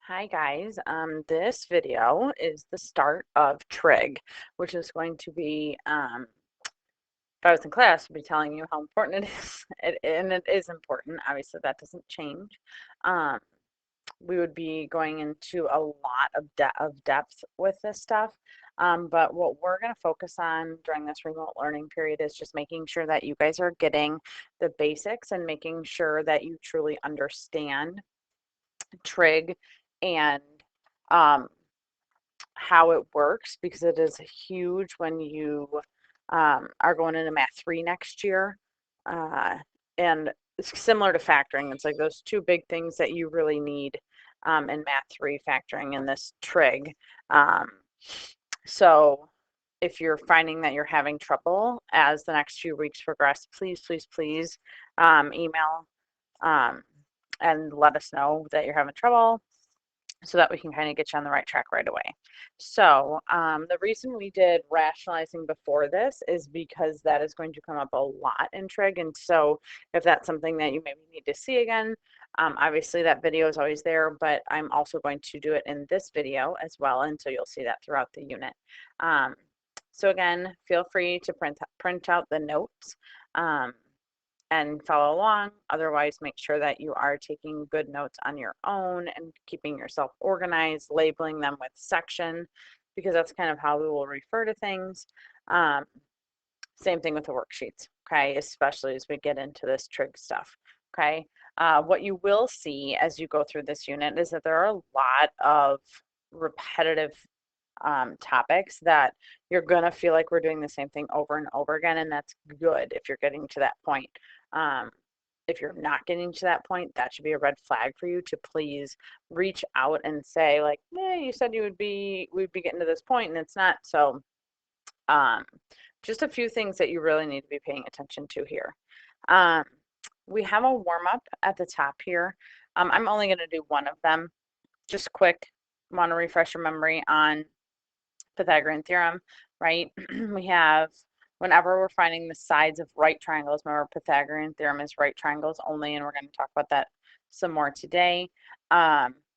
Hi guys, this video is the start of trig, which is going to be, if I was in class, I'd be telling you how important it is, and it is important, obviously that doesn't change. Um, we would be going into a lot of depth with this stuff, but what we're going to focus on during this remote learning period is just making sure that you guys are getting the basics and making sure that you truly understand trig and um, how it works, because it is huge when you are going into Math 3 next year. And it's similar to factoring. It's like those two big things that you really need in Math 3, factoring in this trig. Um, so if you're finding that you're having trouble as the next few weeks progress, please, please, please email um, and let us know that you're having trouble, so that we can kind of get you on the right track right away. So the reason we did rationalizing before this is because that is going to come up a lot in trig. And so if that's something that you maybe need to see again, obviously that video is always there, but I'm also going to do it in this video as well. And so you'll see that throughout the unit. So again, feel free to print out the notes. And follow along. Otherwise, make sure that you are taking good notes on your own and keeping yourself organized, labeling them with section, because that's kind of how we will refer to things. Same thing with the worksheets, okay, especially as we get into this trig stuff, okay? What you will see as you go through this unit is that there are a lot of repetitive topics that you're going to feel like we're doing the same thing over and over again, and that's good if you're getting to that point. If you're not getting to that point, that should be a red flag for you to please reach out and say, like, you said we'd be getting to this point and it's not. So just a few things that you really need to be paying attention to here. We have a warm-up at the top here. I'm only going to do one of them, just quick. Want to refresh your memory on Pythagorean theorem, right? We have, whenever we're finding the sides of right triangles, remember Pythagorean theorem is right triangles only, and we're going to talk about that some more today.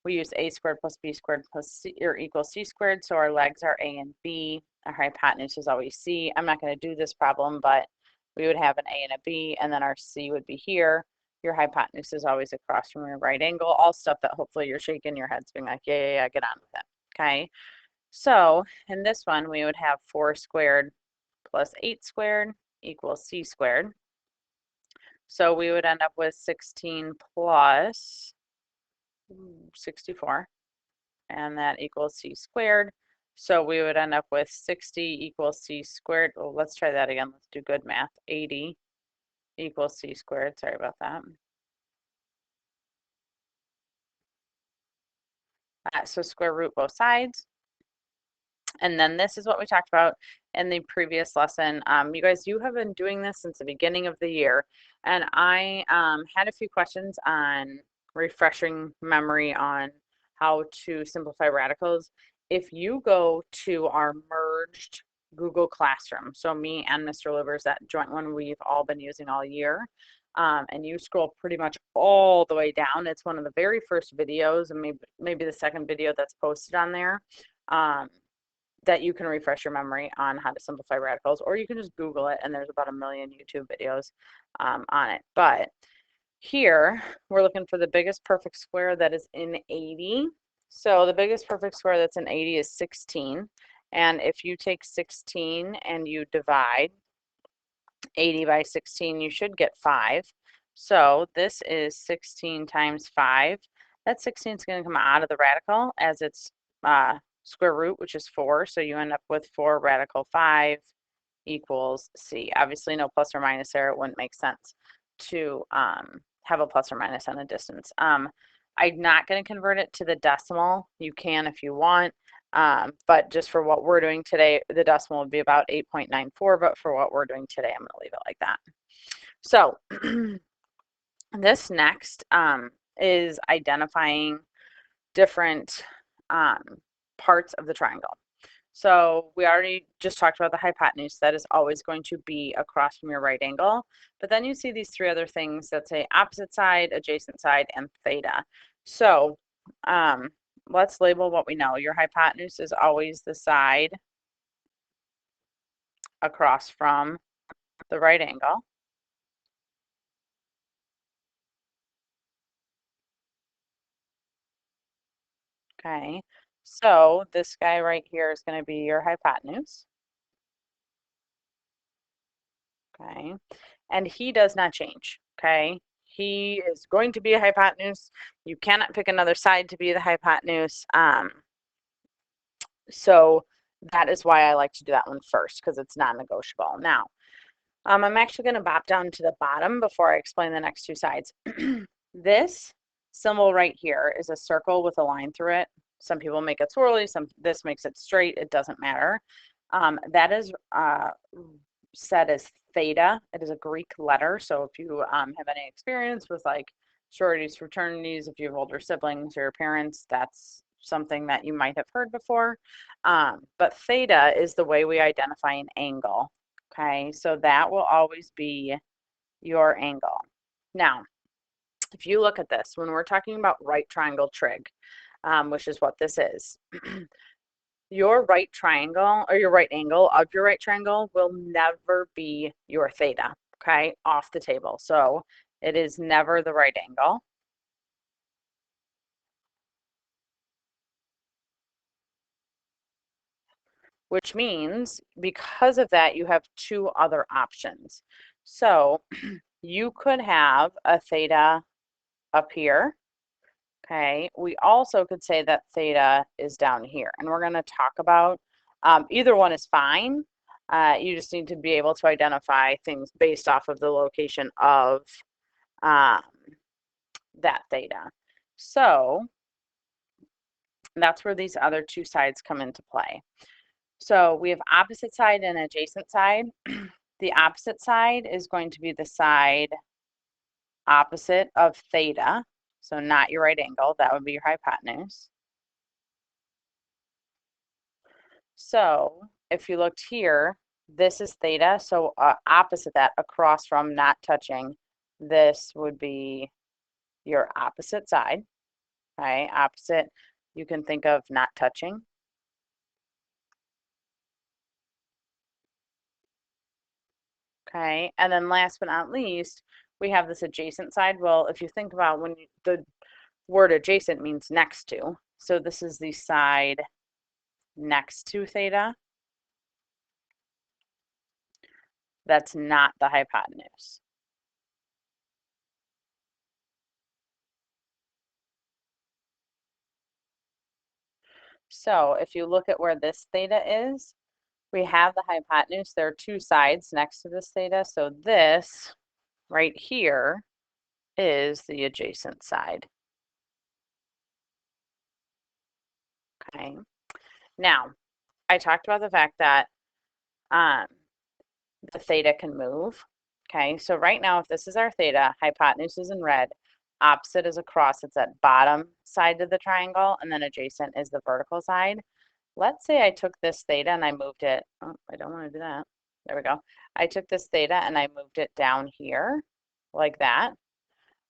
We use a squared plus b squared plus c, or equals c squared, so our legs are a and b. Our hypotenuse is always c. I'm not going to do this problem, but we would have an a and a b, and then our c would be here. Your hypotenuse is always across from your right angle, all stuff that hopefully you're shaking your heads being like, yeah, get on with it, okay? So in this one, we would have 4 squared plus 8 squared equals c squared. So we would end up with 16 plus 64, and that equals c squared. So we would end up with 60 equals c squared. Well, let's try that again. Let's do good math. 80 equals c squared. Sorry about that. So square root both sides. And then this is what we talked about in the previous lesson. You guys, you have been doing this since the beginning of the year, and I had a few questions on refreshing memory on how to simplify radicals. If you go to our merged Google Classroom, so me and Mr. Livers, that joint one we've all been using all year, and you scroll pretty much all the way down, it's one of the very first videos, and maybe the second video that's posted on there. That you can refresh your memory on how to simplify radicals, or you can just Google it, and there's about 1 million YouTube videos on it. But here, we're looking for the biggest perfect square that is in 80. So the biggest perfect square that's in 80 is 16. And if you take 16 and you divide 80 by 16, you should get 5. So this is 16 times 5. That 16 is going to come out of the radical as its square root, which is 4. So you end up with 4 radical 5 equals c. Obviously, no plus or minus there. It wouldn't make sense to have a plus or minus on a distance. I'm not going to convert it to the decimal. You can if you want. But just for what we're doing today, the decimal would be about 8.94, but for what we're doing today, I'm going to leave it like that. So this next is identifying different parts of the triangle. So we already just talked about the hypotenuse. That is always going to be across from your right angle. But then you see these 3 other things that say opposite side, adjacent side, and theta. So let's label what we know. Your hypotenuse is always the side across from the right angle. Okay, so this guy right here is going to be your hypotenuse. Okay, and he does not change. Okay, he is going to be a hypotenuse. You cannot pick another side to be the hypotenuse. So that is why I like to do that one first, because it's non-negotiable. Now, I'm actually going to bop down to the bottom before I explain the next two sides. This symbol right here is a circle with a line through it. Some people make it swirly, this makes it straight. It doesn't matter. That is said as theta. It is a Greek letter. So if you have any experience with like sororities, fraternities, if you have older siblings or your parents, that's something that you might have heard before. But theta is the way we identify an angle. Okay, so that will always be your angle. Now, if you look at this, when we're talking about right triangle trig, which is what this is, your right triangle or your right angle of your right triangle will never be your theta, okay, off the table. So it is never the right angle. Which means because of that, you have two other options. So you could have a theta up here. Okay, we also could say that theta is down here, and we're going to talk about either one is fine. You just need to be able to identify things based off of the location of um, that theta. So that's where these other two sides come into play. So we have opposite side and adjacent side. The opposite side is going to be the side opposite of theta. So not your right angle, that would be your hypotenuse. So if you looked here, this is theta. So opposite that, across from, not touching, this would be your opposite side. Okay, opposite, you can think of not touching. Okay, and then last but not least, we have this adjacent side. Well, if you think about when the word adjacent means next to, so this is the side next to theta. That's not the hypotenuse. So if you look at where this theta is, we have the hypotenuse. There are two sides next to this theta. So this right here is the adjacent side. Okay. Now, I talked about the fact that the theta can move. Okay, so right now, if this is our theta, hypotenuse is in red, opposite is across, it's at bottom side of the triangle, and then adjacent is the vertical side. Let's say I took this theta and I moved it, oh, I don't want to do that. There we go. I took this theta and I moved it down here like that.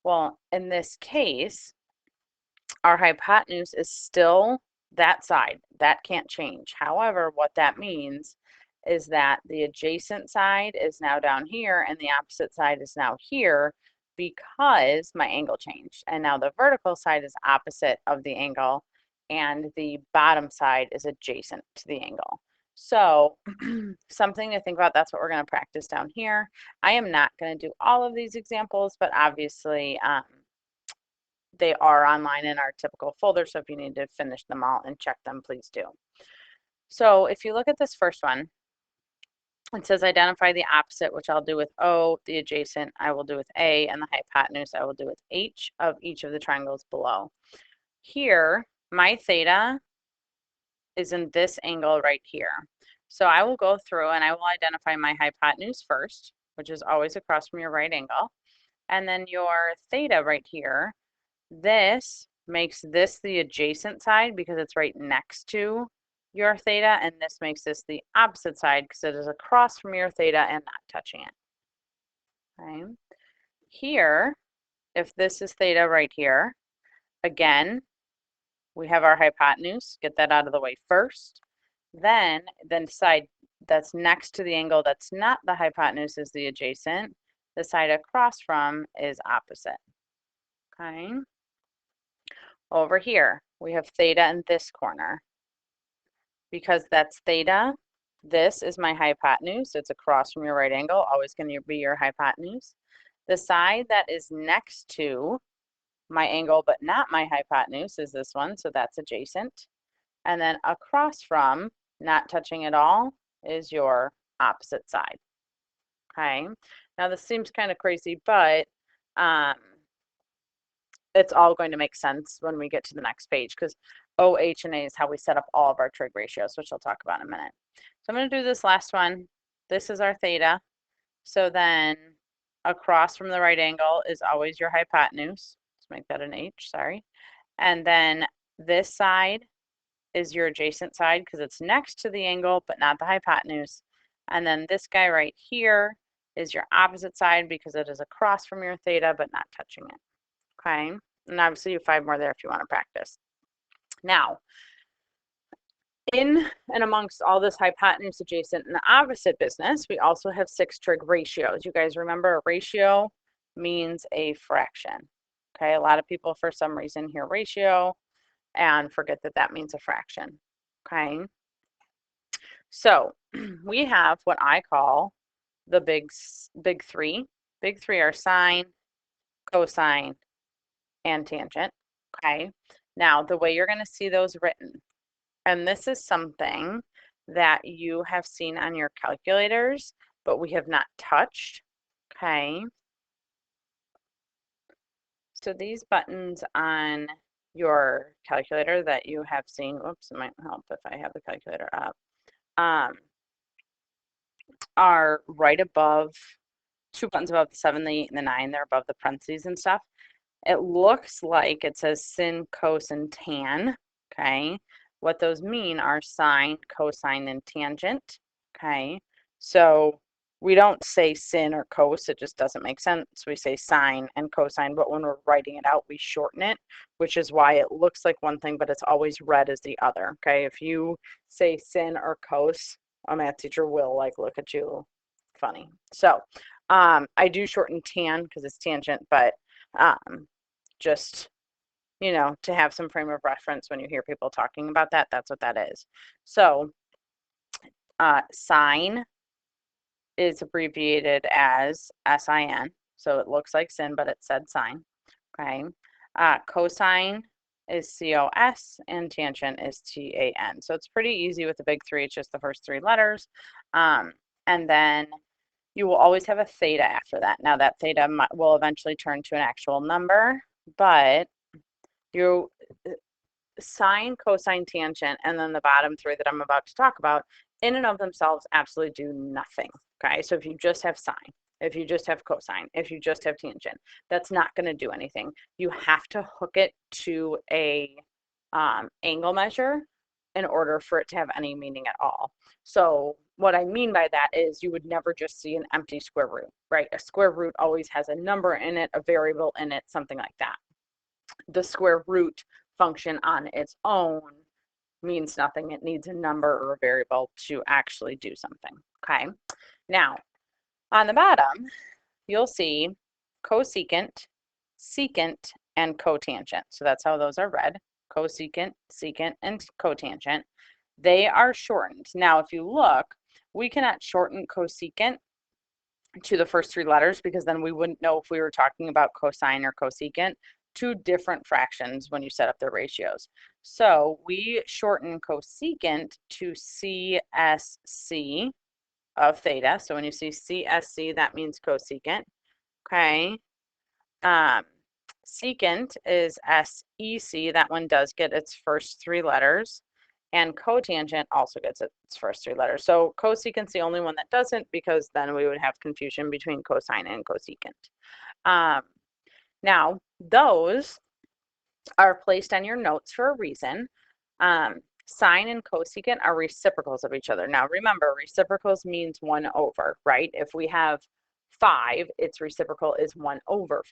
Well, in this case, our hypotenuse is still that side. That can't change. However, what that means is that the adjacent side is now down here and the opposite side is now here because my angle changed. And now the vertical side is opposite of the angle and the bottom side is adjacent to the angle. So something to think about, that's what we're going to practice down here. I am not going to do all of these examples, but obviously they are online in our typical folder, so if you need to finish them all and check them, please do. So if you look at this first one, it says identify the opposite, which I'll do with O, the adjacent I will do with A, and the hypotenuse I will do with H of each of the triangles below. Here, my theta is in this angle right here. So I will go through and I will identify my hypotenuse first, which is always across from your right angle, and then your theta right here. This makes this the adjacent side because it's right next to your theta, and this makes this the opposite side because it is across from your theta and not touching it. Okay. Here, if this is theta right here, again, we have our hypotenuse, get that out of the way first. Then side that's next to the angle that's not the hypotenuse is the adjacent. The side across from is opposite. Okay. Over here, we have theta in this corner. Because that's theta, this is my hypotenuse. It's across from your right angle, always going to be your hypotenuse. The side that is next to my angle but not my hypotenuse is this one, so that's adjacent. And then across from, not touching at all, is your opposite side. Okay, now this seems kind of crazy, but it's all going to make sense when we get to the next page, because OH and A is how we set up all of our trig ratios, which I'll talk about in a minute. So I'm going to do this last one. This is our theta. So then across from the right angle is always your hypotenuse. Let's make that an H, sorry. And then this side is your adjacent side because it's next to the angle but not the hypotenuse. And then this guy right here is your opposite side because it is across from your theta but not touching it. Okay, and obviously you have 5 more there if you want to practice. Now, in and amongst all this hypotenuse, adjacent, and opposite business, we also have 6 trig ratios. You guys remember a ratio means a fraction. Okay, a lot of people for some reason hear ratio and forget that that means a fraction. Okay, so we have what I call the big three. Big three are sine, cosine, and tangent. Okay, now the way you're going to see those written, and this is something that you have seen on your calculators, but we have not touched. Okay, so these buttons on your calculator that you have seen, whoops, it might help if I have the calculator up, are right above, 2 buttons above the 7, the 8, and the 9. They're above the parentheses and stuff. It looks like it says sin, cos, and tan. Okay, what those mean are sine, cosine, and tangent. Okay, so we don't say sin or cos, it just doesn't make sense. We say sine and cosine, but when we're writing it out, we shorten it, which is why it looks like one thing, but it's always read as the other. Okay, if you say sin or cos, a math teacher will like look at you funny. So I do shorten tan because it's tangent, but just, you know, to have some frame of reference when you hear people talking about that, that's what that is. So sine is abbreviated as SIN. So it looks like sin, but it said sine. Okay. Cosine is COS and tangent is TAN. So it's pretty easy with the big three. It's just the first 3 letters. And then you will always have a theta after that. Now that theta will eventually turn to an actual number, but you sine, cosine, tangent, and then the bottom 3 that I'm about to talk about in and of themselves absolutely do nothing. Okay, so if you just have sine, if you just have cosine, if you just have tangent, that's not going to do anything. You have to hook it to a angle measure in order for it to have any meaning at all. So what I mean by that is you would never just see an empty square root, right? A square root always has a number in it, a variable in it, something like that. The square root function on its own means nothing. It needs a number or a variable to actually do something. Okay, now on the bottom you'll see cosecant, secant, and cotangent. So that's how those are read: cosecant, secant, and cotangent. They are shortened. Now if you look, we cannot shorten cosecant to the first 3 letters because then we wouldn't know if we were talking about cosine or cosecant. 2 different fractions when you set up their ratios. So we shorten cosecant to CSC of theta. So when you see CSC, that means cosecant. Okay. Secant is SEC. That one does get its first 3 letters. And cotangent also gets its first 3 letters. So cosecant's the only one that doesn't, because then we would have confusion between cosine and cosecant. Now, those are placed on your notes for a reason. Sine and cosecant are reciprocals of each other. Now, remember, reciprocals means 1 over, right? If we have 5, its reciprocal is 1 over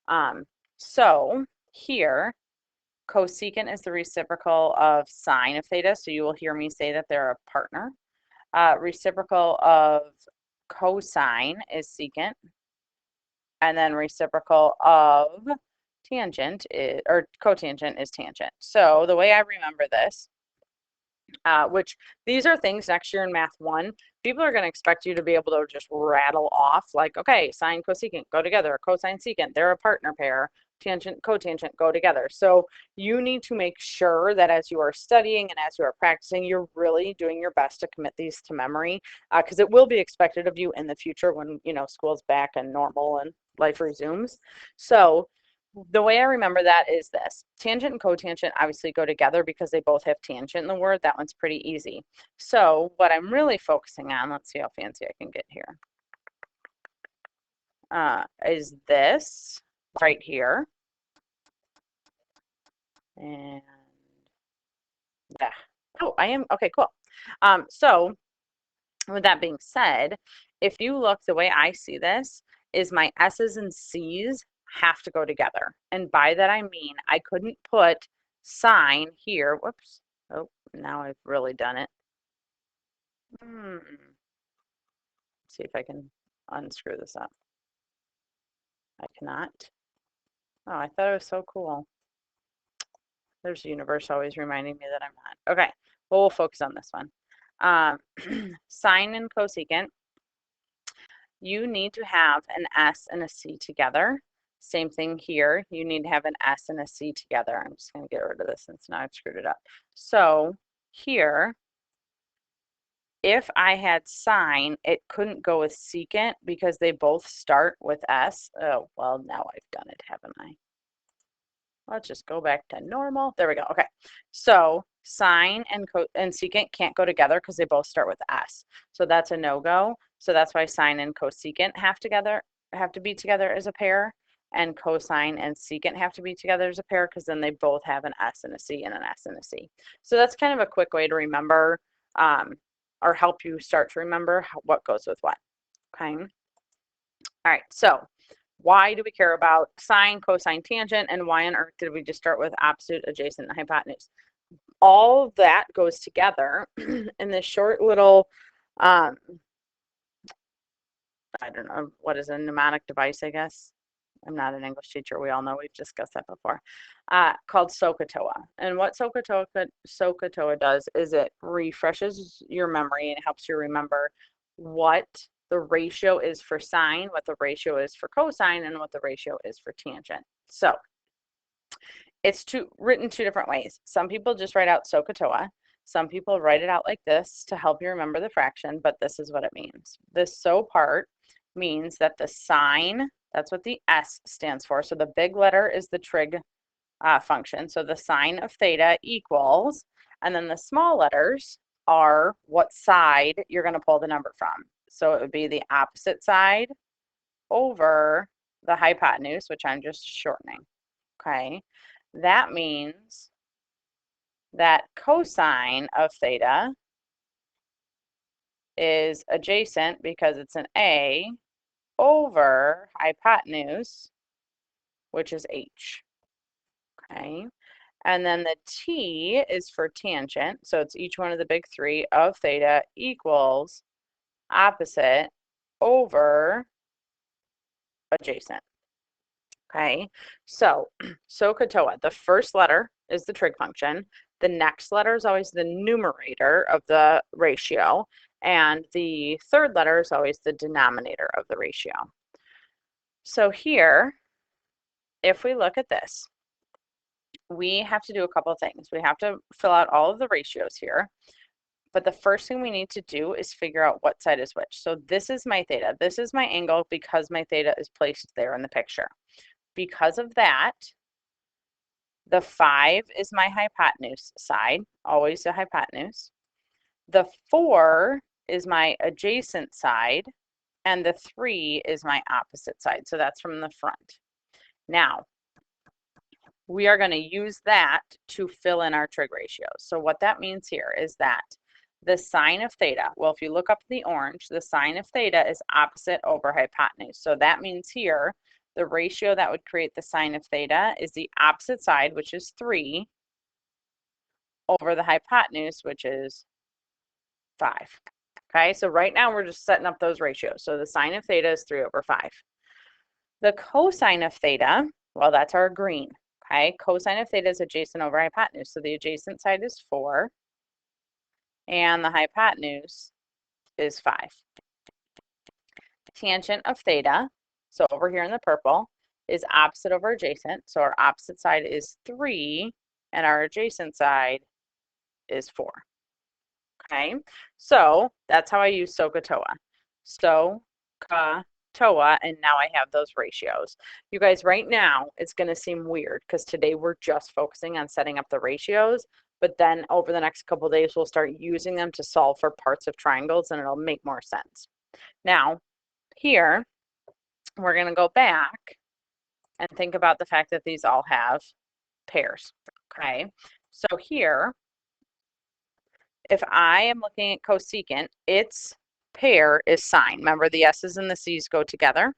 5. So here, Cosecant is the reciprocal of sine of theta, so you will hear me say that they're a partner. Reciprocal of cosine is secant, and then reciprocal of tangent is, or cotangent is tangent. So the way I remember this, which these are things next year in Math 1, people are going to expect you to be able to just rattle off like, okay, sine, cosecant go together, cosine, secant, they're a partner pair, tangent, cotangent go together. So you need to make sure that as you are studying and as you are practicing, you're really doing your best to commit these to memory, because it will be expected of you in the future when, you know, school's back and normal and life resumes. So the way I remember that is this. Tangent and cotangent obviously go together because they both have tangent in the word. That one's pretty easy. So what I'm really focusing on, let's see how fancy I can get here, is this right here. And yeah. Oh, I am. Okay, cool. So with that being said, if you look, the way I see this is my S's and C's have to go together. And by that I mean I couldn't put sine here. Whoops. Oh, now I've really done it. See if I can unscrew this up. I cannot. Oh, I thought it was so cool. There's the universe always reminding me that I'm not. Okay, well, we'll focus on this one. Sine and cosecant, you need to have an S and a C together. Same thing here. You need to have an S and a C together. I'm just going to get rid of this since now I've screwed it up. So here, if I had sine, it couldn't go with secant because they both start with S. Oh, well, now I've done it, haven't I? Let's just go back to normal. There we go. Okay. So sine and secant can't go together because they both start with S. So that's a no-go. So that's why sine and cosecant have to be together as a pair, and cosine and secant have to be together as a pair because then they both have an S and a C and an S and a C. So that's kind of a quick way to remember, or help you start to remember what goes with what. Okay. All right. So why do we care about sine, cosine, tangent, and why on earth did we just start with opposite, adjacent, and hypotenuse? All of that goes together in this short little, I don't know, what is a mnemonic device, I guess? I'm not an English teacher. We all know we've discussed that before, called SOH CAH TOA. And what SOH CAH TOA does is it refreshes your memory and helps you remember what the ratio is for sine, what the ratio is for cosine, and what the ratio is for tangent. So it's written two different ways. Some people just write out SOH CAH TOA. Some people write it out like this to help you remember the fraction, but this is what it means. This SO part means that the sine, that's what the S stands for. So the big letter is the trig function. So the sine of theta equals, and then the small letters are what side you're going to pull the number from. So it would be the opposite side over the hypotenuse, which I'm just shortening. Okay. That means that cosine of theta is adjacent because it's an A over hypotenuse, which is H. Okay. And then the T is for tangent. So it's each one of the big three of theta equals opposite over adjacent. Okay. So SOH CAH TOA, the first letter is the trig function. The next letter is always the numerator of the ratio. And the third letter is always the denominator of the ratio. So here, if we look at this, we have to do a couple of things. We have to fill out all of the ratios here. But the first thing we need to do is figure out what side is which. So this is my theta. This is my angle because my theta is placed there in the picture. Because of that, the 5 is my hypotenuse side, always the hypotenuse. The 4 is my adjacent side, and the 3 is my opposite side. So that's from the front. Now, we are going to use that to fill in our trig ratios. So what that means here is that the sine of theta, well, if you look up the orange, the sine of theta is opposite over hypotenuse. So that means here the ratio that would create the sine of theta is the opposite side, which is 3, over the hypotenuse, which is 5. Okay, so right now we're just setting up those ratios. So the sine of theta is 3 over 5. The cosine of theta, well, that's our green. Okay, cosine of theta is adjacent over hypotenuse. So the adjacent side is 4, and the hypotenuse is 5. Tangent of theta, so over here in the purple, is opposite over adjacent. So our opposite side is 3, and our adjacent side is 4. Okay, so that's how I use SOH CAH TOA. SOH CAH TOA, and now I have those ratios. You guys, right now, it's going to seem weird because today we're just focusing on setting up the ratios, but then over the next couple days, we'll start using them to solve for parts of triangles, and it'll make more sense. Now, here, we're going to go back and think about the fact that these all have pairs. Okay, so here, if I am looking at cosecant, its pair is sine. Remember, the s's and the c's go together.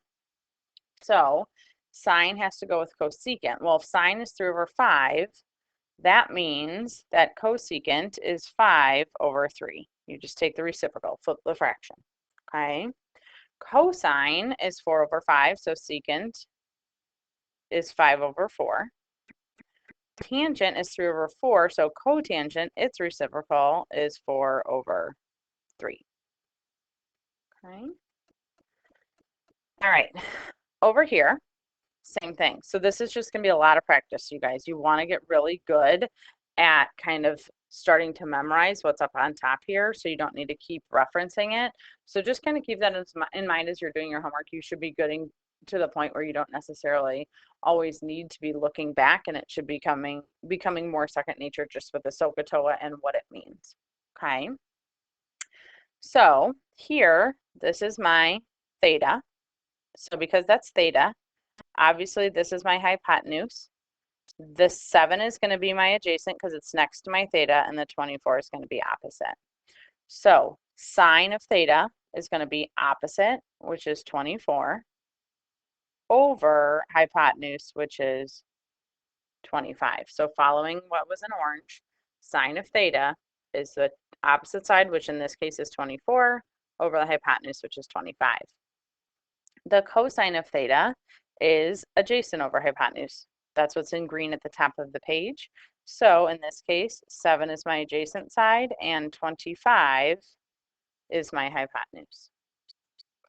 So sine has to go with cosecant. Well, if sine is 3 over 5, that means that cosecant is 5 over 3. You just take the reciprocal, flip the fraction. Okay. Cosine is 4 over 5, so secant is 5 over 4. Tangent is 3 over 4, so cotangent, its reciprocal, is 4 over 3. Okay. All right. Over here, same thing. So this is just going to be a lot of practice, you guys. You want to get really good at kind of starting to memorize what's up on top here, so you don't need to keep referencing it. So just kind of keep that in mind as you're doing your homework. You should be getting to the point where you don't necessarily always need to be looking back, and it should be becoming more second nature just with the SOH CAH TOA and what it means. Okay. So here, this is my theta. So because that's theta, obviously this is my hypotenuse. The 7 is going to be my adjacent because it's next to my theta, and the 24 is going to be opposite. So sine of theta is going to be opposite, which is 24, over hypotenuse, which is 25. So following what was in orange, sine of theta is the opposite side, which in this case is 24, over the hypotenuse, which is 25. The cosine of theta is adjacent over hypotenuse. That's what's in green at the top of the page. So in this case, 7 is my adjacent side, and 25 is my hypotenuse.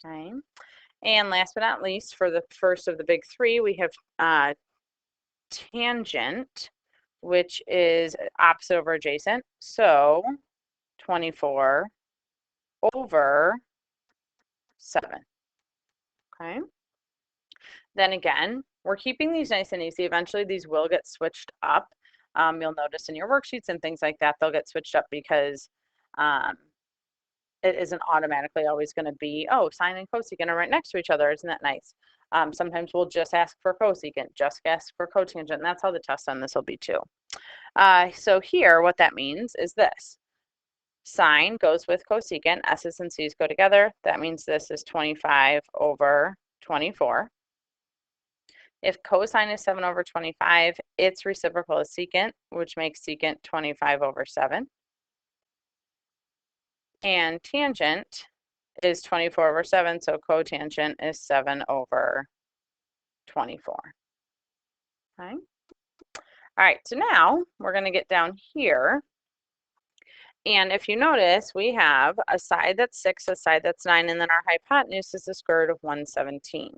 Okay. And last but not least, for the first of the big three, we have tangent, which is opposite over adjacent. So 24 over 7. Okay. Then again, we're keeping these nice and easy. Eventually, these will get switched up. You'll notice in your worksheets and things like that, they'll get switched up because it isn't automatically always going to be, oh, sine and cosecant are right next to each other. Isn't that nice? Sometimes we'll just ask for cosecant, just ask for cotangent, and that's how the test on this will be too. So here, what that means is this. Sine goes with cosecant, s's and c's go together. That means this is 25 over 24. If cosine is 7 over 25, its reciprocal is secant, which makes secant 25 over 7. And tangent is 24 over 7, so cotangent is 7 over 24. Okay. All right, so now we're going to get down here. And if you notice, we have a side that's 6, a side that's 9, and then our hypotenuse is the square root of 117.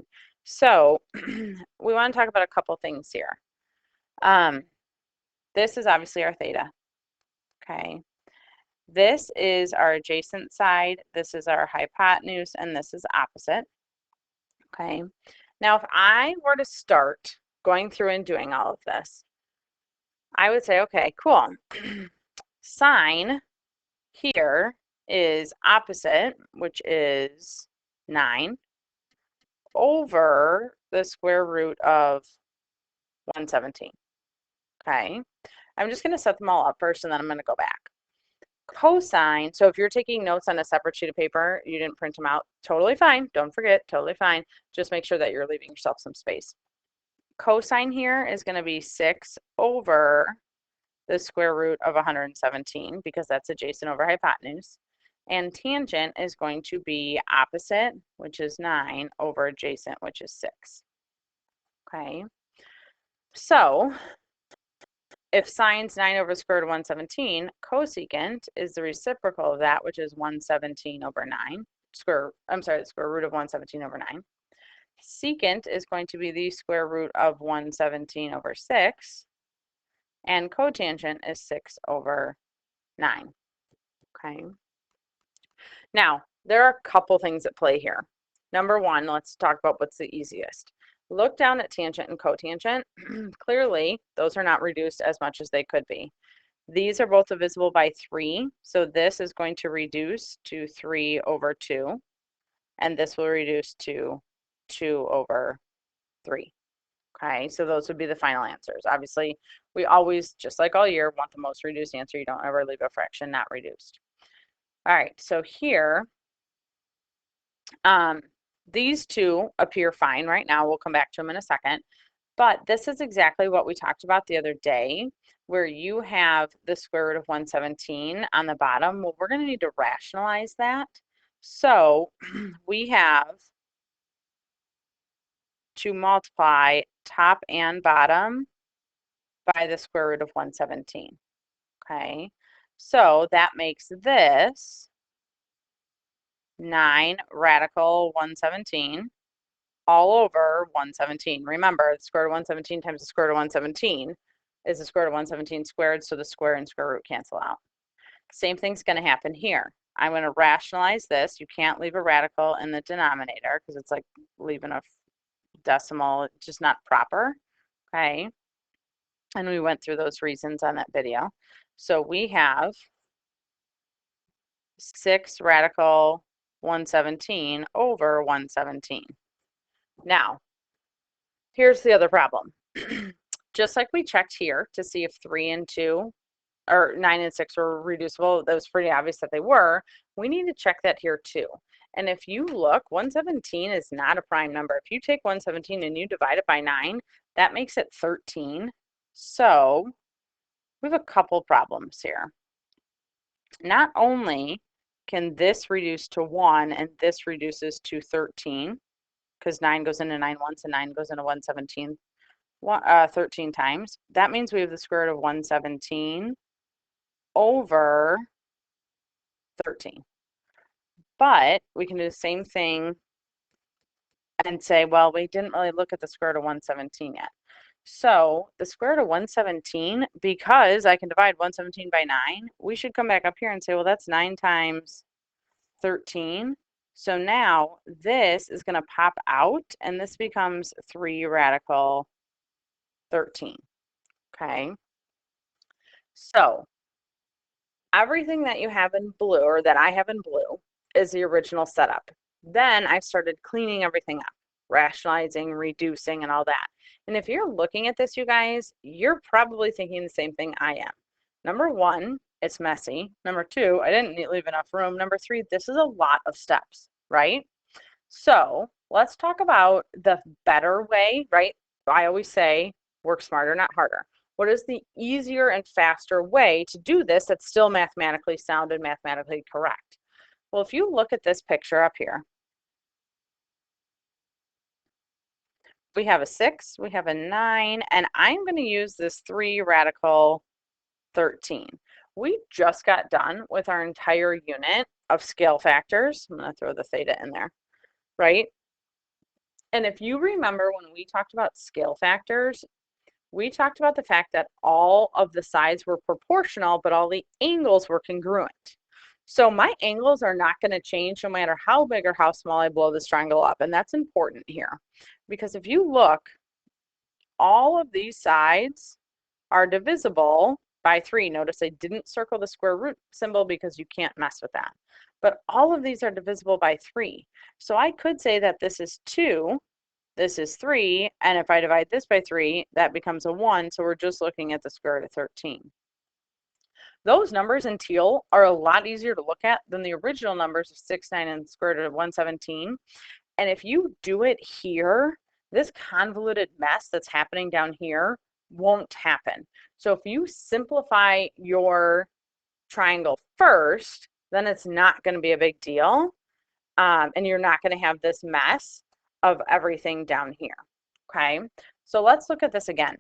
So we want to talk about a couple things here. This is obviously our theta. Okay. This is our adjacent side, this is our hypotenuse, and this is opposite. Okay. Now, if I were to start going through and doing all of this, I would say, okay, cool. Sine here is opposite, which is 9, over the square root of 117. Okay. I'm just going to set them all up first, and then I'm going to go back. Cosine, so if you're taking notes on a separate sheet of paper, you didn't print them out, totally fine. Don't forget, totally fine. Just make sure that you're leaving yourself some space. Cosine here is going to be 6 over the square root of 117 because that's adjacent over hypotenuse. And tangent is going to be opposite, which is 9, over adjacent, which is 6. Okay, so if sine's 9 over square root of 117, cosecant is the reciprocal of that, which is 117 over 9. The square root of 117 over 9. Secant is going to be the square root of 117 over 6. And cotangent is 6 over 9. Okay. Now, there are a couple things at play here. Number one, let's talk about what's the easiest. Look down at tangent and cotangent. Clearly, those are not reduced as much as they could be. These are both divisible by 3, so this is going to reduce to 3 over 2, and this will reduce to 2 over 3. Okay, so those would be the final answers. Obviously, we always, just like all year, want the most reduced answer. You don't ever leave a fraction not reduced. All right, so here, these two appear fine right now. We'll come back to them in a second. But this is exactly what we talked about the other day, where you have the square root of 117 on the bottom. Well, we're going to need to rationalize that. So we have to multiply top and bottom by the square root of 117. Okay, so that makes this 9 radical 117 all over 117. Remember, the square root of 117 times the square root of 117 is the square root of 117 squared, so the square and square root cancel out. Same thing's going to happen here. I'm going to rationalize this. You can't leave a radical in the denominator because it's like leaving a decimal, it's just not proper. Okay, and we went through those reasons on that video. So we have 6 radical 117 over 117. Now, here's the other problem. Just like we checked here to see if 3 and 2 or 9 and 6 were reducible, that was pretty obvious that they were. We need to check that here too. And if you look, 117 is not a prime number. If you take 117 and you divide it by 9, that makes it 13. So we have a couple problems here. Not only can this reduce to 1 and this reduces to 13, because 9 goes into 9 once and 9 goes into 117 13 times. That means we have the square root of 117 over 13. But we can do the same thing and say, well, we didn't really look at the square root of 117 yet. So the square root of 117, because I can divide 117 by 9, we should come back up here and say, well, that's 9 times 13. So now this is going to pop out, and this becomes 3 radical 13. Okay. So everything that you have in blue, or that I have in blue, is the original setup. Then I started cleaning everything up, rationalizing, reducing, and all that. And if you're looking at this, you guys, you're probably thinking the same thing I am. Number one, it's messy. Number two, I didn't leave enough room. Number three, this is a lot of steps, right? So let's talk about the better way, right? I always say, work smarter, not harder. What is the easier and faster way to do this that's still mathematically sound and mathematically correct? Well, if you look at this picture up here, we have a 6, we have a 9, and I'm going to use this 3 radical 13. We just got done with our entire unit of scale factors. I'm going to throw the theta in there, right? And if you remember when we talked about scale factors, we talked about the fact that all of the sides were proportional, but all the angles were congruent. So my angles are not going to change no matter how big or how small I blow this triangle up. And that's important here, because if you look, all of these sides are divisible by 3. Notice I didn't circle the square root symbol because you can't mess with that. But all of these are divisible by 3. So I could say that this is 2, this is 3, and if I divide this by 3, that becomes a 1, so we're just looking at the square root of 13. Those numbers in teal are a lot easier to look at than the original numbers of 6, 9, and square root of 117. And if you do it here, this convoluted mess that's happening down here won't happen. So if you simplify your triangle first, then it's not going to be a big deal. And you're not going to have this mess of everything down here. Okay, so let's look at this again.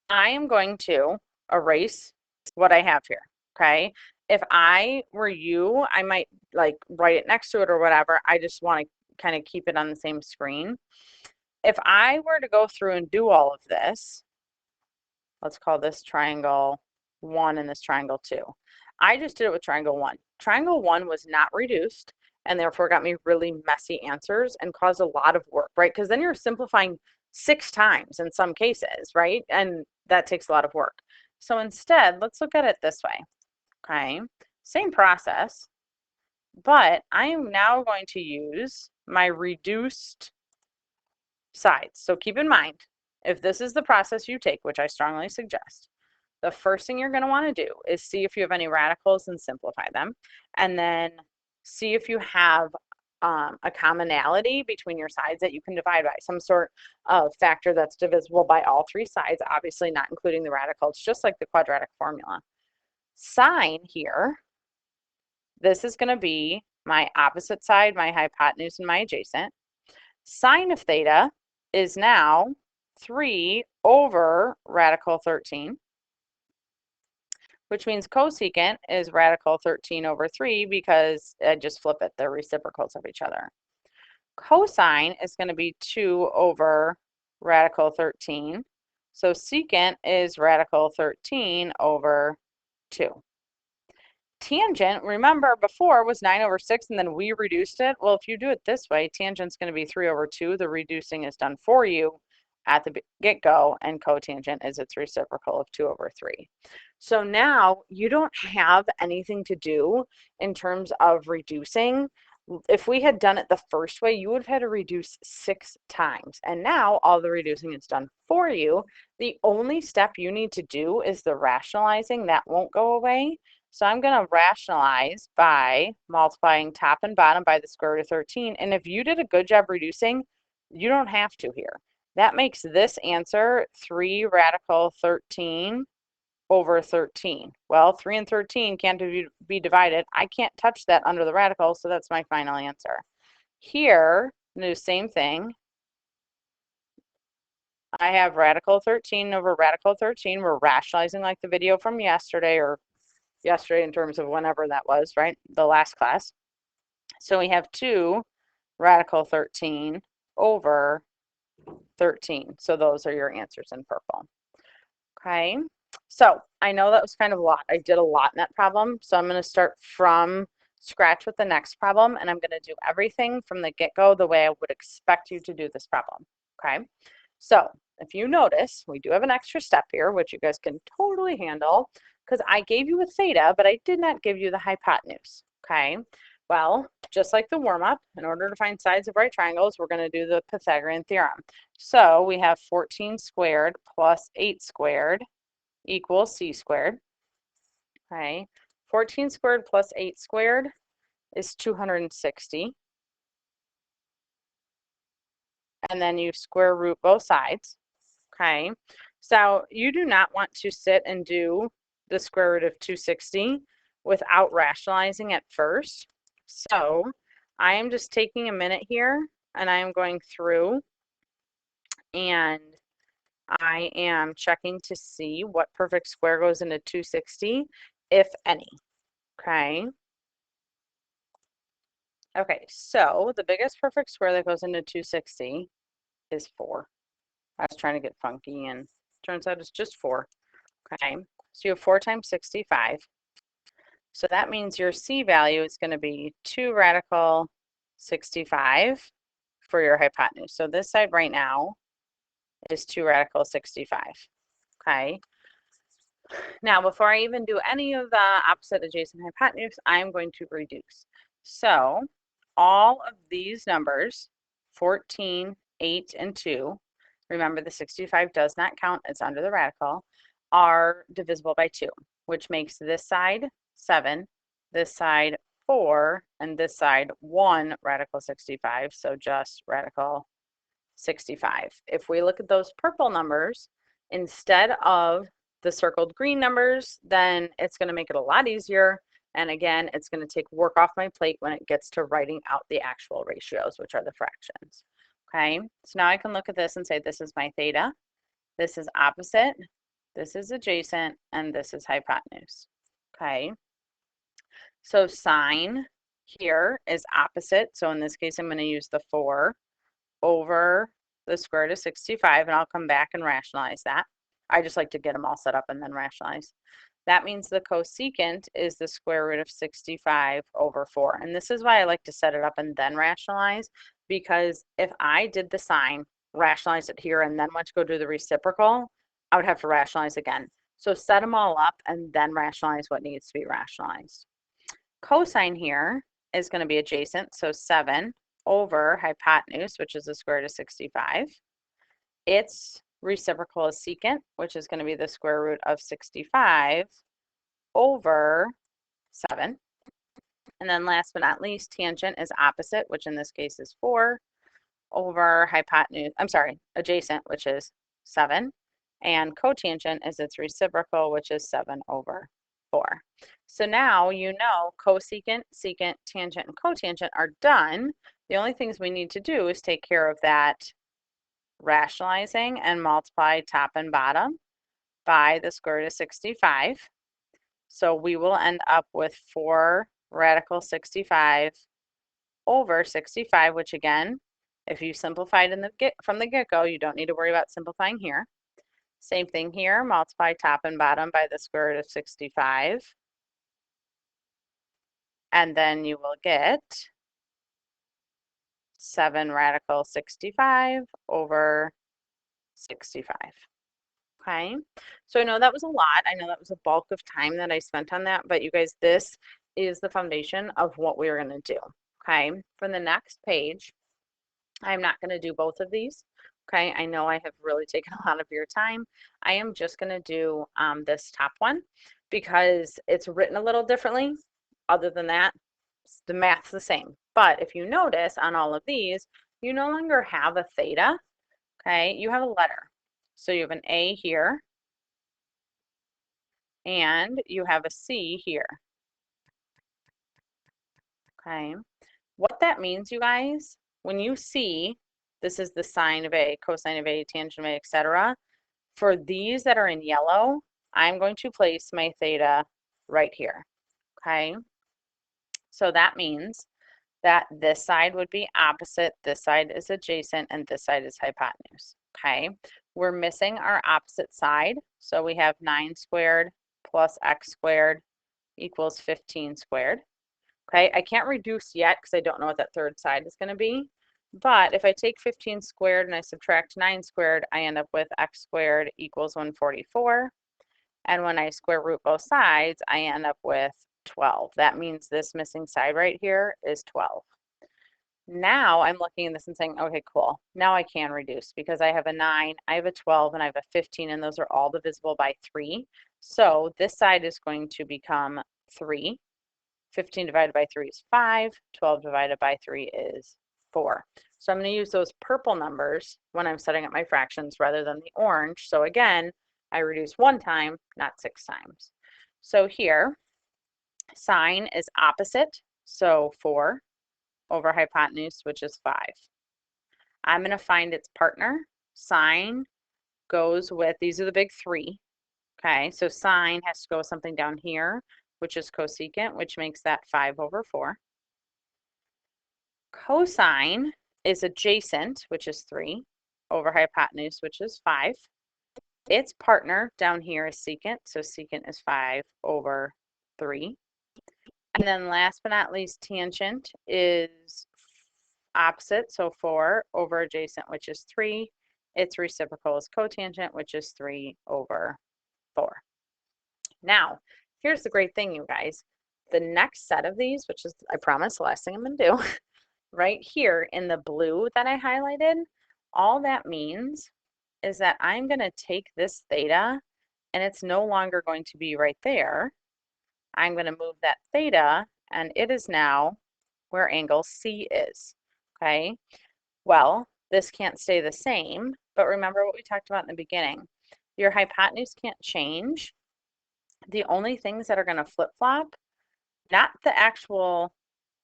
I am going to erase what I have here. Okay, if I were you, I might like write it next to it or whatever. I just want to kind of keep it on the same screen. If I were to go through and do all of this, let's call this triangle 1 and this triangle 2. I just did it with triangle 1. Triangle 1 was not reduced and therefore got me really messy answers and caused a lot of work, right? Because then you're simplifying 6 times in some cases, right? And that takes a lot of work. So instead, let's look at it this way, okay? Same process, but I am now going to use my reduced sides. So keep in mind, if this is the process you take, which I strongly suggest, the first thing you're going to want to do is see if you have any radicals and simplify them, and then see if you have a commonality between your sides that you can divide by, some sort of factor that's divisible by all 3 sides, obviously not including the radicals, just like the quadratic formula. Sine here, this is going to be my opposite side, my hypotenuse, and my adjacent. Sine of theta is now 3 over radical 13, which means cosecant is radical 13 over 3 because I just flip it, they're reciprocals of each other. Cosine is going to be 2 over radical 13. So secant is radical 13 over 2. Tangent, remember before was 9 over 6 and then we reduced it. Well, if you do it this way, tangent's going to be 3 over 2. The reducing is done for you at the get-go, and cotangent is its reciprocal of 2 over 3. So now you don't have anything to do in terms of reducing. If we had done it the first way, you would have had to reduce 6 times. And now all the reducing is done for you. The only step you need to do is the rationalizing. That won't go away. So I'm going to rationalize by multiplying top and bottom by the square root of 13. And if you did a good job reducing, you don't have to here. That makes this answer 3 radical 13 over 13. Well, 3 and 13 can't be divided. I can't touch that under the radical, so that's my final answer. Here, do the same thing. I have radical 13 over radical 13. We're rationalizing like the video from yesterday, or yesterday in terms of whenever that was, right? The last class. So we have 2 radical 13 over 13. So those are your answers in purple. Okay. So I know that was kind of a lot. I did a lot in that problem. So I'm going to start from scratch with the next problem, and I'm going to do everything from the get-go the way I would expect you to do this problem. Okay. So if you notice, we do have an extra step here, which you guys can totally handle, because I gave you a theta, but I did not give you the hypotenuse. Okay. Well, just like the warm-up, in order to find sides of right triangles, we're going to do the Pythagorean theorem. So we have 14 squared plus 8 squared equals c squared. Okay. 14 squared plus 8 squared is 260. And then you square root both sides. Okay. So you do not want to sit and do the square root of 260 without rationalizing at first. So I am just taking a minute here and I am going through and I am checking to see what perfect square goes into 260, if any. Okay. Okay, so the biggest perfect square that goes into 260 is 4. I was trying to get funky and turns out it's just 4. Okay, so you have 4 times 65. So that means your C value is going to be 2 radical 65 for your hypotenuse. So this side right now is 2 radical 65. Okay. Now, before I even do any of the opposite adjacent hypotenuse, I'm going to reduce. So all of these numbers, 14, 8, and 2, remember the 65 does not count, it's under the radical. are divisible by 2, which makes this side 7, this side 4, and this side 1 radical 65, so just radical 65. If we look at those purple numbers, instead of the circled green numbers, then it's going to make it a lot easier. And again, it's going to take work off my plate when it gets to writing out the actual ratios, which are the fractions. Okay, so now I can look at this and say this is my theta, this is opposite, this is adjacent, and this is hypotenuse. Okay, so sine here is opposite. So in this case, I'm going to use the 4 over the square root of 65, and I'll come back and rationalize that. I just like to get them all set up and then rationalize. That means the cosecant is the square root of 65 over 4. And this is why I like to set it up and then rationalize, because if I did the sine, rationalize it here, and then went to go do the reciprocal, I would have to rationalize again. So set them all up and then rationalize what needs to be rationalized. Cosine here is going to be adjacent, so 7 over hypotenuse, which is the square root of 65. Its reciprocal is secant, which is going to be the square root of 65 over 7. And then last but not least, tangent is opposite, which in this case is 4 over hypotenuse, I'm sorry, adjacent, which is 7. And cotangent is its reciprocal, which is 7 over 4. So now you know cosecant, secant, tangent, and cotangent are done. The only things we need to do is take care of that rationalizing and multiply top and bottom by the square root of 65. So we will end up with 4 radical 65 over 65, which again, if you simplified from the get-go, you don't need to worry about simplifying here. Same thing here, multiply top and bottom by the square root of 65. And then you will get 7 radical 65 over 65. Okay, so I know that was a lot. I know that was a bulk of time that I spent on that, but you guys, this is the foundation of what we're going to do. Okay, for the next page, I'm not going to do both of these. Okay, I know I have really taken a lot of your time. I am just going to do this top one because it's written a little differently. Other than that, the math's the same. But if you notice on all of these, you no longer have a theta. Okay, you have a letter. So you have an A here, and you have a C here. Okay, what that means, you guys, when you see this is the sine of A, cosine of A, tangent of A, etc. For these that are in yellow, I'm going to place my theta right here. Okay, so that means that this side would be opposite, this side is adjacent, and this side is hypotenuse. Okay, we're missing our opposite side, so we have 9 squared plus x squared equals 15 squared. Okay, I can't reduce yet because I don't know what that third side is going to be, but if I take 15 squared and I subtract 9 squared, I end up with x squared equals 144, and when I square root both sides, I end up with 12. That means this missing side right here is 12. Now I'm looking at this and saying, okay, cool. Now I can reduce because I have a 9, I have a 12, and I have a 15, and those are all divisible by 3. So this side is going to become 3. 15 divided by 3 is 5. 12 divided by 3 is 4. So I'm going to use those purple numbers when I'm setting up my fractions rather than the orange. So again, I reduce 1 time, not 6 times. So here, sine is opposite, so 4 over hypotenuse, which is 5. I'm going to find its partner. Sine goes with, these are the big 3. Okay, so sine has to go with something down here, which is cosecant, which makes that 5 over 4. Cosine is adjacent, which is 3, over hypotenuse, which is 5. Its partner down here is secant, so secant is 5 over 3. And then last but not least, tangent is opposite, so 4 over adjacent, which is 3. Its reciprocal is cotangent, which is 3 over 4. Now, here's the great thing, you guys. The next set of these, which is, I promise, the last thing I'm going to do, right here in the blue that I highlighted, all that means is that I'm going to take this theta and it's no longer going to be right there. I'm going to move that theta, and it is now where angle C is, okay? Well, this can't stay the same, but remember what we talked about in the beginning. Your hypotenuse can't change. The only things that are going to flip-flop, not the actual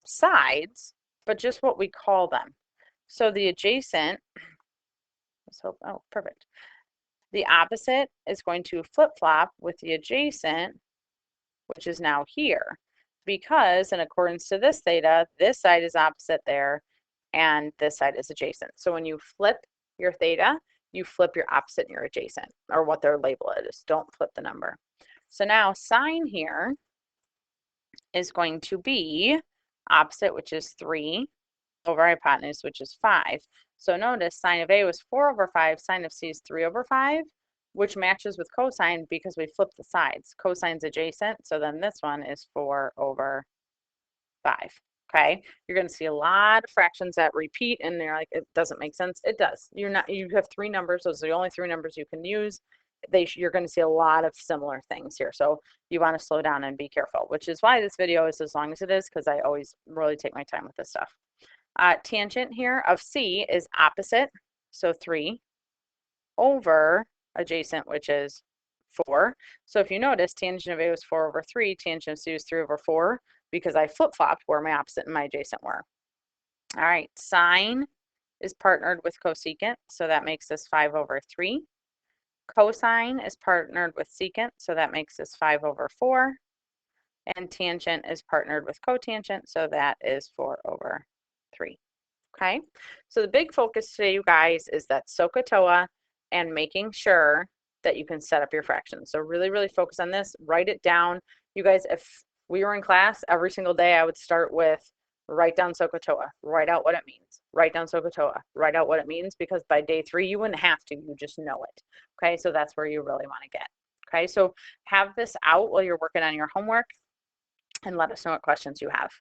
sides, but just what we call them. So the adjacent, let's hope, oh, perfect. The opposite is going to flip-flop with the adjacent, which is now here, because in accordance to this theta, this side is opposite there, and this side is adjacent. So when you flip your theta, you flip your opposite and your adjacent, or what their label is. Don't flip the number. So now sine here is going to be opposite, which is 3, over hypotenuse, which is 5. So notice sine of A was 4 over 5, sine of C is 3 over 5, which matches with cosine because we flipped the sides. Cosine's adjacent, so then this one is 4 over 5. Okay, you're going to see a lot of fractions that repeat, and they're like, it doesn't make sense. It does. You have 3 numbers. Those are the only 3 numbers you can use. You're going to see a lot of similar things here. So you want to slow down and be careful, which is why this video is as long as it is, because I always really take my time with this stuff. Tangent here of C is opposite, so 3 over adjacent, which is 4. So if you notice, tangent of A was 4 over 3, tangent of C was 3 over 4, because I flip-flopped where my opposite and my adjacent were. All right, sine is partnered with cosecant, so that makes this 5 over 3. Cosine is partnered with secant, so that makes this 5 over 4. And tangent is partnered with cotangent, so that is 4 over 3. Okay, so the big focus today, you guys, is that SOH CAH TOA and making sure that you can set up your fractions. So really, really focus on this. Write it down. You guys, if we were in class every single day, I would start with write down SOH CAH TOA, write out what it means. Write down SOH CAH TOA, write out what it means, because by day 3, you wouldn't have to. You just know it. Okay, so that's where you really want to get. Okay, so have this out while you're working on your homework, and let us know what questions you have.